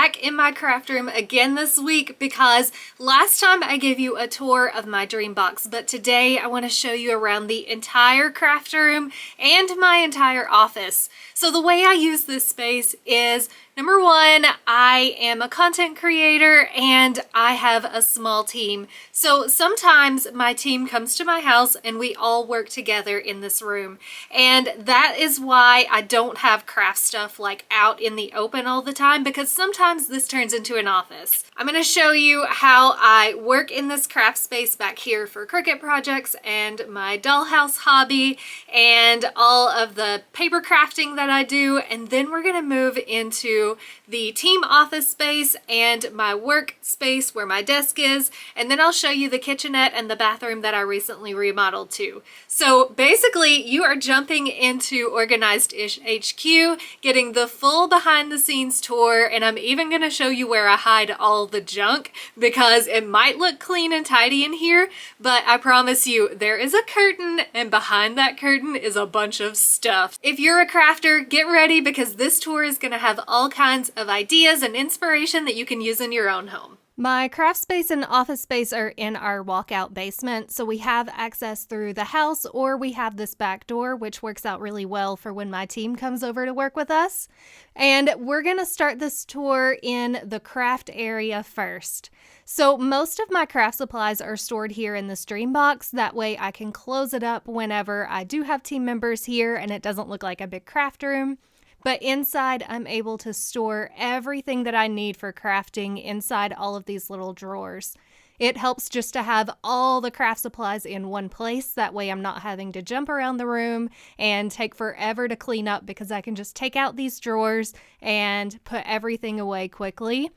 back in my craft room again this week because last time I gave you a tour of my dream box, but today I want to show you around the entire craft room and my entire office. So the way I use this space is, number one, I am a content creator and I have a small team. So sometimes my team comes to my house and we all work together in this room. And that is why I don't have craft stuff like out in the open all the time, because sometimes this turns into an office. I'm going to show you how I work in this craft space back here for Cricut projects and my dollhouse hobby and all of the paper crafting that I do. And then we're going to move into the team office space and my work space where my desk is. And then I'll show you the kitchenette and the bathroom that I recently remodeled too. So basically you are jumping into Organized-ish HQ, getting the full behind the scenes tour, and I'm even going to show you where I hide all the junk because it might look clean and tidy in here, but I promise you there is a curtain, and behind that curtain is a bunch of stuff. If you're a crafter, get ready because this tour is going to have all kinds of ideas and inspiration that you can use in your own home. My craft space and office space are in our walkout basement, so we have access through the house, or we have this back door, which works out really well for when my team comes over to work with us. And we're going to start this tour in the craft area first. So most of my craft supplies are stored here in this dream box. That way I can close it up whenever I do have team members here and it doesn't look like a big craft room. But inside, I'm able to store everything that I need for crafting inside all of these little drawers. It helps just to have all the craft supplies in one place. That way I'm not having to jump around the room and take forever to clean up because I can just take out these drawers and put everything away quickly.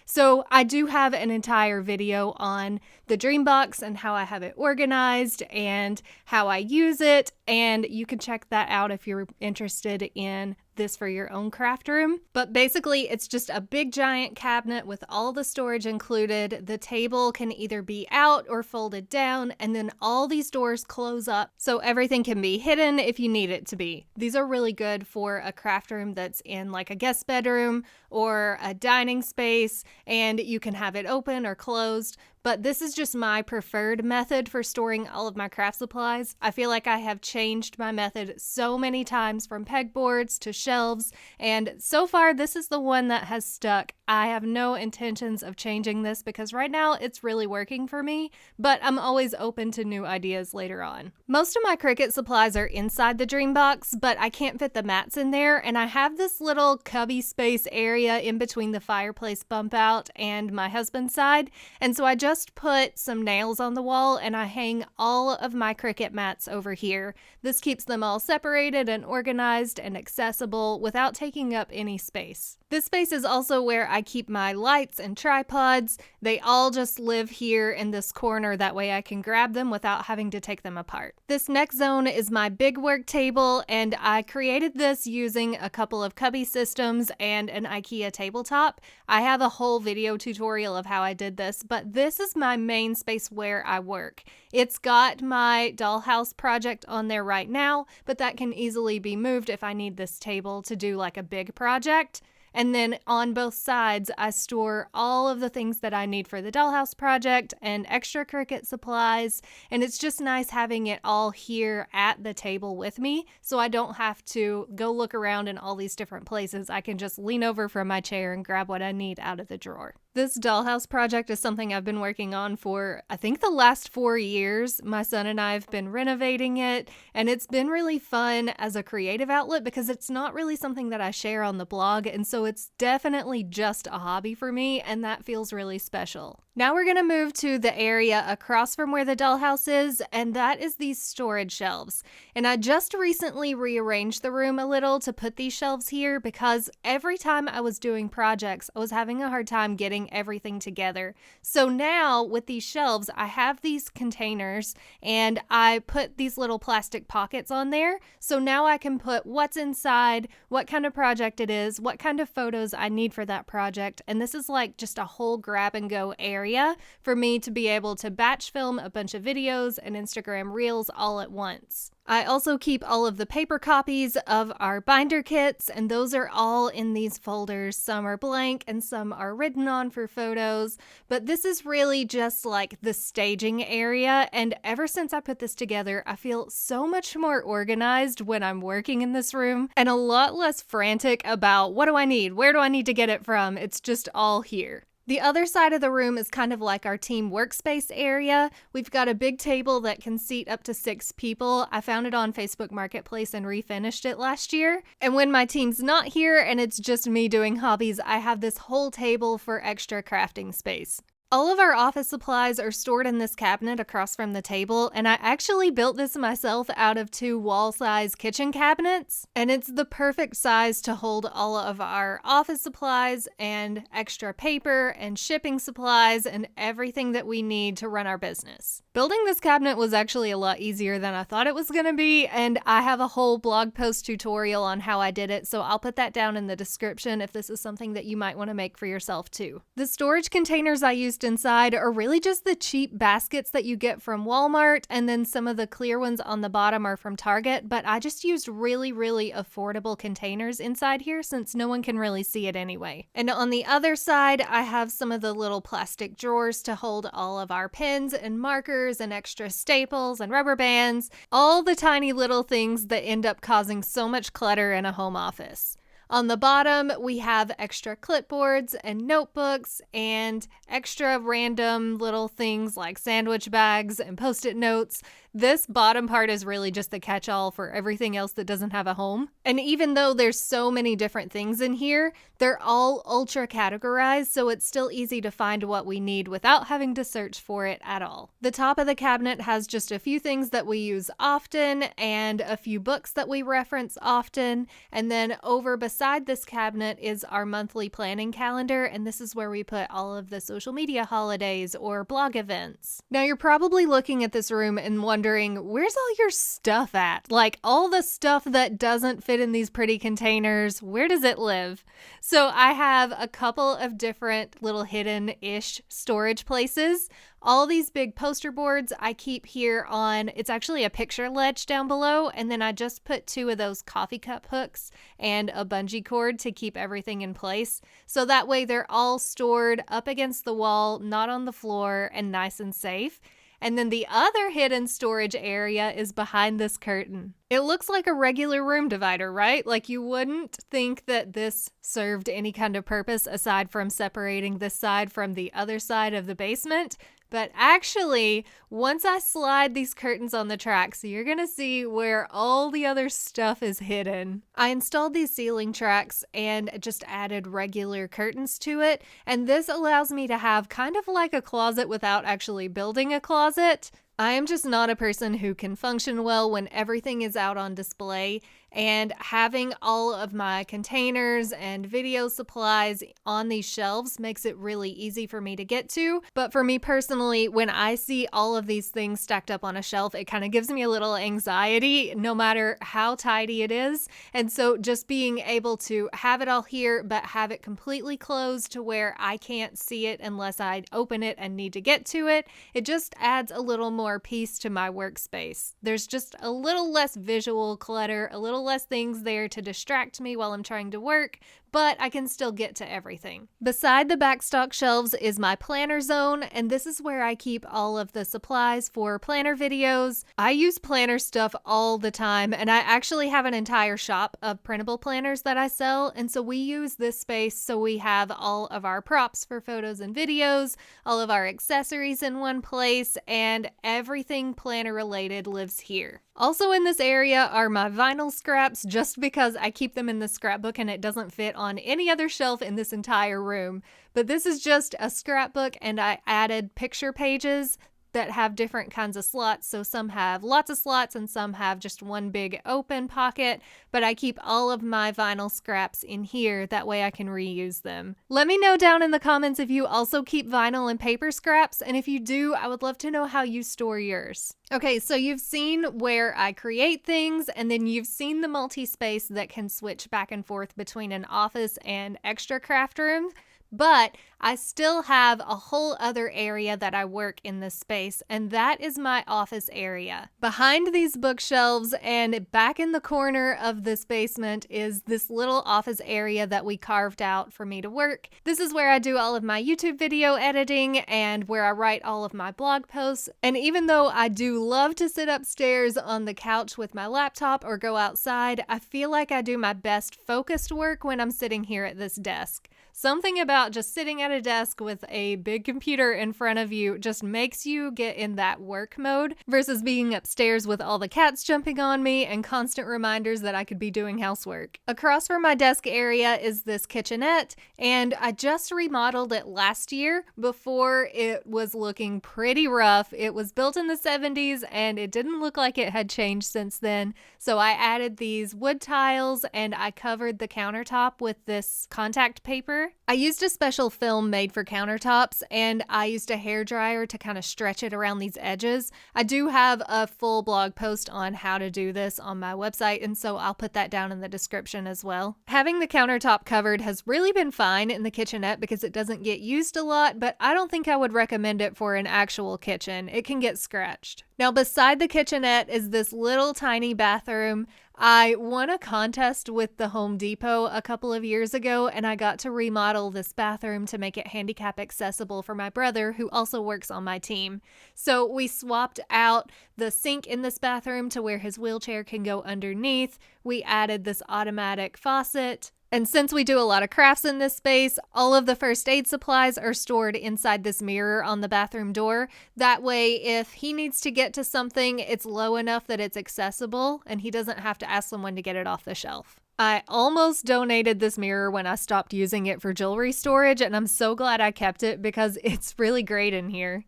So I do have an entire video on the dream box and how I have it organized and how I use it, and you can check that out if you're interested in this for your own craft room. But basically it's just a big giant cabinet with all the storage included. The table can either be out or folded down, and then all these doors close up so everything can be hidden if you need it to be. These are really good for a craft room that's in like a guest bedroom or a dining space, and you can have it open or closed. But this is just my preferred method for storing all of my craft supplies. I feel like I have changed my method so many times, from pegboards to shelves, and so far this is the one that has stuck. I have no intentions of changing this because right now it's really working for me, but I'm always open to new ideas later on. Most of my Cricut supplies are inside the dream box, but I can't fit the mats in there, and I have this little cubby space area in between the fireplace bump out and my husband's side, and so I just put some nails on the wall and I hang all of my Cricut mats over here. This keeps them all separated and organized and accessible without taking up any space. This space is also where I keep my lights and tripods. They all just live here in this corner, that way I can grab them without having to take them apart. This next zone is my big work table, and I created this using a couple of cubby systems and an IKEA tabletop. I have a whole video tutorial of how I did this, but this is my main space where I work. It's got my dollhouse project on there right now, but that can easily be moved if I need this table to do like a big project. And then on both sides, I store all of the things that I need for the dollhouse project and extra Cricut supplies. And it's just nice having it all here at the table with me, so I don't have to go look around in all these different places. I can just lean over from my chair and grab what I need out of the drawer. This dollhouse project is something I've been working on for, I think, the last 4 years. My son and I have been renovating it, and it's been really fun as a creative outlet because it's not really something that I share on the blog, and so it's definitely just a hobby for me, and that feels really special. Now we're going to move to the area across from where the dollhouse is, and that is these storage shelves. And I just recently rearranged the room a little to put these shelves here because every time I was doing projects, I was having a hard time getting everything together. So now with these shelves, I have these containers and I put these little plastic pockets on there. So now I can put what's inside, what kind of project it is, what kind of photos I need for that project. And this is like just a whole grab and go area area for me to be able to batch film a bunch of videos and Instagram reels all at once. I also keep all of the paper copies of our binder kits, and those are all in these folders. Some are blank and some are written on for photos, but this is really just like the staging area, and ever since I put this together, I feel so much more organized when I'm working in this room and a lot less frantic about what do I need, where do I need to get it from. It's just all here. The other side of the room is kind of like our team workspace area. We've got a big table that can seat up to 6 people. I found it on Facebook Marketplace and refinished it last year. And when my team's not here and it's just me doing hobbies, I have this whole table for extra crafting space. All of our office supplies are stored in this cabinet across from the table, and I actually built this myself out of 2 wall-size kitchen cabinets, and it's the perfect size to hold all of our office supplies and extra paper and shipping supplies and everything that we need to run our business. Building this cabinet was actually a lot easier than I thought it was going to be, and I have a whole blog post tutorial on how I did it, so I'll put that down in the description if this is something that you might want to make for yourself too. The storage containers I used inside are really just the cheap baskets that you get from Walmart, and then some of the clear ones on the bottom are from Target, but I just used really affordable containers inside here since no one can really see it anyway. And on the other side, I have some of the little plastic drawers to hold all of our pens and markers and extra staples and rubber bands, all the tiny little things that end up causing so much clutter in a home office. On the bottom, we have extra clipboards and notebooks and extra random little things like sandwich bags and Post-it notes. This bottom part is really just the catch-all for everything else that doesn't have a home. And even though there's so many different things in here, they're all ultra categorized, so it's still easy to find what we need without having to search for it at all. The top of the cabinet has just a few things that we use often and a few books that we reference often. And then over beside this cabinet is our monthly planning calendar, and this is where we put all of the social media holidays or blog events. Now you're probably looking at this room and wondering, where's all your stuff at? Like all the stuff that doesn't fit in these pretty containers, where does it live? So I have a couple of different little hidden-ish storage places. All these big poster boards I keep here on, it's actually a picture ledge down below, and then I just put 2 of those coffee cup hooks and a bungee cord to keep everything in place. So that way they're all stored up against the wall, not on the floor, and nice and safe. And then the other hidden storage area is behind this curtain. It looks like a regular room divider, right? Like you wouldn't think that this served any kind of purpose aside from separating this side from the other side of the basement. But actually, once I slide these curtains on the tracks, you're gonna see where all the other stuff is hidden. I installed these ceiling tracks and just added regular curtains to it, and this allows me to have kind of like a closet without actually building a closet. I am just not a person who can function well when everything is out on display, and having all of my containers and video supplies on these shelves makes it really easy for me to get to. But for me personally, when I see all of these things stacked up on a shelf, it kind of gives me a little anxiety no matter how tidy it is. And so just being able to have it all here but have it completely closed to where I can't see it unless I open it and need to get to it, it just adds a little more peace to my workspace. There's just a little less visual clutter, a little less things there to distract me while I'm trying to work, but I can still get to everything. Beside the backstock shelves is my planner zone, and this is where I keep all of the supplies for planner videos. I use planner stuff all the time, and I actually have an entire shop of printable planners that I sell, and so we use this space so we have all of our props for photos and videos, all of our accessories in one place, and everything planner related lives here. Also in this area are my vinyl scraps, just because I keep them in the scrapbook and it doesn't fit on any other shelf in this entire room. But this is just a scrapbook, and I added picture pages that have different kinds of slots. So some have lots of slots and some have just one big open pocket, but I keep all of my vinyl scraps in here. That way I can reuse them. Let me know down in the comments if you also keep vinyl and paper scraps, and if you do, I would love to know how you store yours. Okay, so you've seen where I create things, and then you've seen the multi-space that can switch back and forth between an office and extra craft room. but I still have a whole other area that I work in this space, and that is my office area. Behind these bookshelves and back in the corner of this basement is this little office area that we carved out for me to work. This is where I do all of my YouTube video editing and where I write all of my blog posts. And even though I do love to sit upstairs on the couch with my laptop or go outside, I feel like I do my best focused work when I'm sitting here at this desk. Something about just sitting at a desk with a big computer in front of you just makes you get in that work mode versus being upstairs with all the cats jumping on me and constant reminders that I could be doing housework. Across from my desk area is this kitchenette, and I just remodeled it last year before it was looking pretty rough. It was built in the 70s and it didn't look like it had changed since then. So I added these wood tiles and I covered the countertop with this contact paper. I used a special film made for countertops, and I used a hairdryer to kind of stretch it around these edges. I do have a full blog post on how to do this on my website, and so I'll put that down in the description as well. Having the countertop covered has really been fine in the kitchenette because it doesn't get used a lot, but I don't think I would recommend it for an actual kitchen. It can get scratched. Now, beside the kitchenette is this little tiny bathroom. I won a contest with the Home Depot a couple of years ago, and I got to remodel this bathroom to make it handicap accessible for my brother, who also works on my team. So we swapped out the sink in this bathroom to where his wheelchair can go underneath. We added this automatic faucet. And since we do a lot of crafts in this space, all of the first aid supplies are stored inside this mirror on the bathroom door. That way, if he needs to get to something, it's low enough that it's accessible and he doesn't have to ask someone to get it off the shelf. I almost donated this mirror when I stopped using it for jewelry storage, and I'm so glad I kept it because it's really great in here.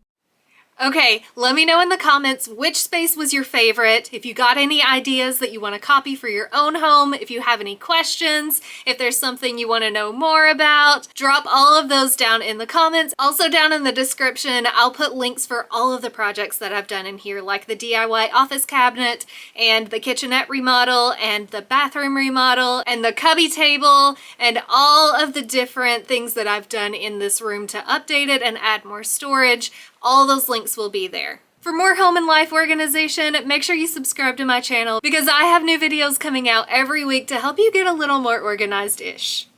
Okay, let me know in the comments which space was your favorite, if you got any ideas that you want to copy for your own home, if you have any questions, if there's something you want to know more about, drop all of those down in the comments. Also down in the description, I'll put links for all of the projects that I've done in here, like the DIY office cabinet and the kitchenette remodel and the bathroom remodel and the cubby table and all of the different things that I've done in this room to update it and add more storage. All those links will be there. For more home and life organization, make sure you subscribe to my channel because I have new videos coming out every week to help you get a little more organized-ish.